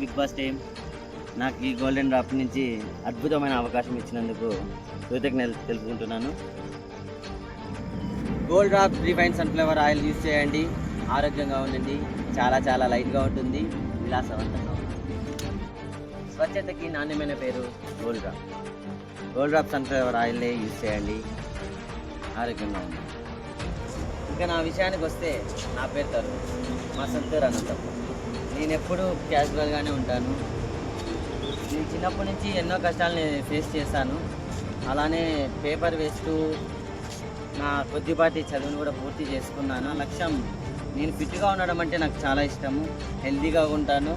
Big boss team. నాకు ఈ golden drop నుంచి అద్భుతమైన అవకాశం ఇచ్చినందుకు కృతజ్ఞతలు తెలుపుకుంటున్నాను. Gold drop refined sunflower oil use చేయండి. ఆరోగ్యంగా ఉండండి. చాలా చాలా లైట్గా ఉంటుంది, విలాసవంతంగా ఉంటుంది. స్వచ్ఛతకి నాణ్యమైన పేరు gold drop. Gold drop sunflower ఆయిల్ని యూజ్ చేయండి. ఆరోగ్యంగా ఉండండి. ఇంకా నా విషయానికి వస్తే, నా పేరు తరుణ్, మా సొంతూరు అనంతం. నేను ఎప్పుడూ క్యాజువల్గానే ఉంటాను. నేను చిన్నప్పటి నుంచి ఎన్నో కష్టాలని ఫేస్ చేశాను. అలానే పేపర్ వేస్తూ నా కొద్దిపాటి చదువును కూడా పూర్తి చేసుకున్నాను. నా లక్ష్యం, నేను ఫిట్గా ఉండడం అంటే నాకు చాలా ఇష్టము. హెల్తీగా ఉంటాను,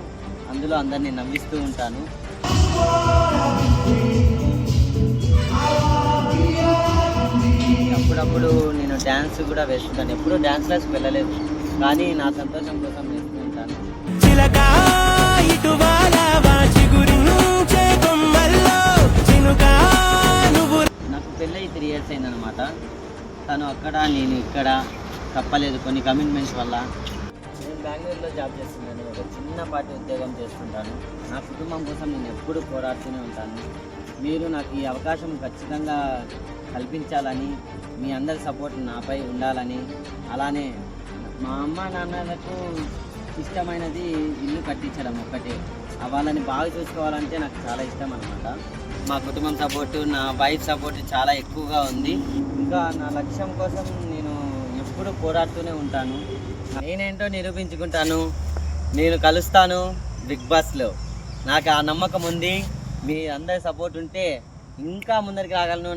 అందులో అందరినీ నవ్విస్తూ ఉంటాను. అప్పుడప్పుడు నేను డ్యాన్స్ కూడా వేస్తుంటాను. ఎప్పుడూ డ్యాన్స్ క్లాస్కి వెళ్ళలేదు, కానీ నా సంతోషం కోసం వేస్తూ ఉంటాను. నాకు పెళ్ళి 3 years అయిందనమాట. తను అక్కడ, నేను ఇక్కడ. తప్పలేదు, కొన్ని కమిట్మెంట్స్ వల్ల. నేను బెంగళూరులో జాబ్ చేస్తున్నాను. ఒక చిన్నపాటి ఉద్యోగం చేస్తుంటాను. నా కుటుంబం కోసం నేను ఎప్పుడూ పోరాడుతూనే ఉంటాను. మీరు నాకు ఈ అవకాశం ఖచ్చితంగా కల్పించాలని, మీ అందరి సపోర్ట్ నాపై ఉండాలని, అలానే మా అమ్మ నాన్నలకు ఇష్టమైనది ఇల్లు కట్టించడం ఒక్కటే. వాళ్ళని బాగా చూసుకోవాలంటే నాకు చాలా ఇష్టం అనమాట. మా కుటుంబం సపోర్టు, నా వైఫ్ సపోర్ట్ చాలా ఎక్కువగా ఉంది. ఇంకా నా లక్ష్యం కోసం నేను ఎప్పుడూ పోరాడుతూనే ఉంటాను. నేనేంటో నిరూపించుకుంటాను. నేను కలుస్తాను బిగ్ బాస్లో. నాకు ఆ నమ్మకం ఉంది. మీ అందరి సపోర్ట్ ఉంటే ఇంకా ముందరికి రాగలను.